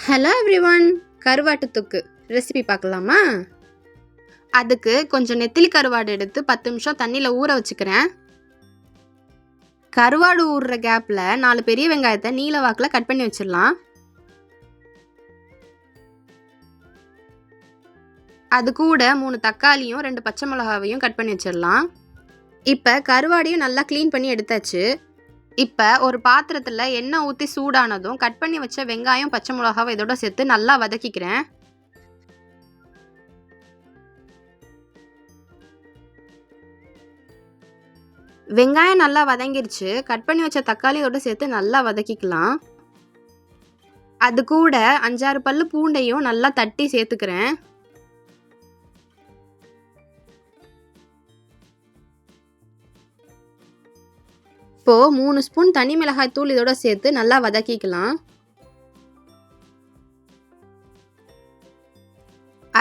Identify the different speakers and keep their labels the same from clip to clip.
Speaker 1: Hello everyone, கருவாட்டு தொக்கு recipe பார்க்கலாமா? அதுக்கு கொஞ்சம் நெத்திலி கருவாடு எடுத்து 10 நிமிஷம் தண்ணியில் ஊற வச்சுக்கிறேன். கருவாடு ஊறுற கேப்பில் 4 பெரிய வெங்காயத்தை நீல வாக்கில் கட் பண்ணி வச்சிடலாம். அது கூட 3 தக்காளியும் 2 பச்சை மிளகாவையும் கட் பண்ணி வச்சிடலாம். இப்போ கருவாடையும் நல்லா க்ளீன் பண்ணி எடுத்தாச்சு. இப்போ ஒரு பாத்திரத்தில் எண்ணெய் ஊற்றி சூடானதும் கட் பண்ணி வச்ச வெங்காயம் பச்சை மிளகாவை இதோட சேர்த்து நல்லா வதக்கிக்கிறேன். வெங்காயம் நல்லா வதங்கிருச்சு. கட் பண்ணி வச்ச தக்காளி இதோட சேர்த்து நல்லா வதக்கிக்கலாம். அது கூட 5-6 பல்லு பூண்டையும் நல்லா தட்டி சேர்த்துக்கிறேன். இப்போது 3 ஸ்பூன் தனி மிளகாய் தூள் இதோட சேர்த்து நல்லா வதக்கிக்கலாம்.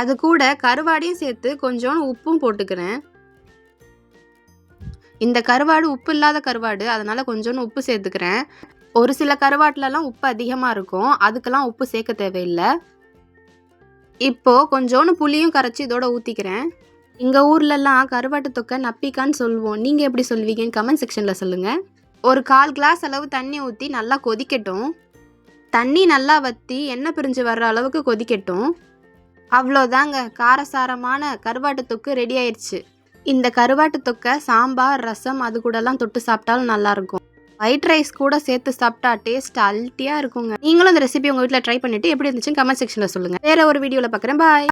Speaker 1: அது கூட கருவாடையும் சேர்த்து கொஞ்சம் உப்பும் போட்டுக்கிறேன். இந்த கருவாடு உப்பு இல்லாத கருவாடு, அதனால் கொஞ்சோண்டு உப்பு சேர்த்துக்கிறேன். ஒரு சில கருவாட்டிலலாம் உப்பு அதிகமாக இருக்கும், அதுக்கெல்லாம் உப்பு சேர்க்க தேவையில்லை. இப்போது கொஞ்சோண்டு புளியும் கரைச்சி இதோட ஊற்றிக்கிறேன். எங்கள் ஊர்லலாம் கருவாட்டு தொக்கை நப்பிக்கான்னு சொல்லுவோம். நீங்கள் எப்படி சொல்வீங்கன்னு கமெண்ட் செக்ஷனில் சொல்லுங்கள். ஒரு 1/4 கிளாஸ் அளவு தண்ணி ஊற்றி நல்லா கொதிக்கட்டும். தண்ணி நல்லா வற்றி எண்ணெய் பிரிஞ்சு வர்ற அளவுக்கு கொதிக்கட்டும். அவ்வளோதாங்க, காரசாரமான கருவாட்டு தொக்கு ரெடி ஆயிடுச்சு. இந்த கருவாட்டு தொக்கை சாம்பார், ரசம் அது கூடலாம் தொட்டு சாப்பிட்டாலும் நல்லாயிருக்கும். ஒயிட் ரைஸ் கூட சேர்த்து சாப்பிட்டா டேஸ்ட் அல்ட்டியாக இருக்குங்க. நீங்களும் இந்த ரெசிபி உங்கள் வீட்டில் ட்ரை பண்ணிவிட்டு எப்படி இருந்துச்சுன்னு கமெண்ட் செக்ஷனில் சொல்லுங்கள். வேறு ஒரு வீடியோவில் பார்க்குறேன். பாய்.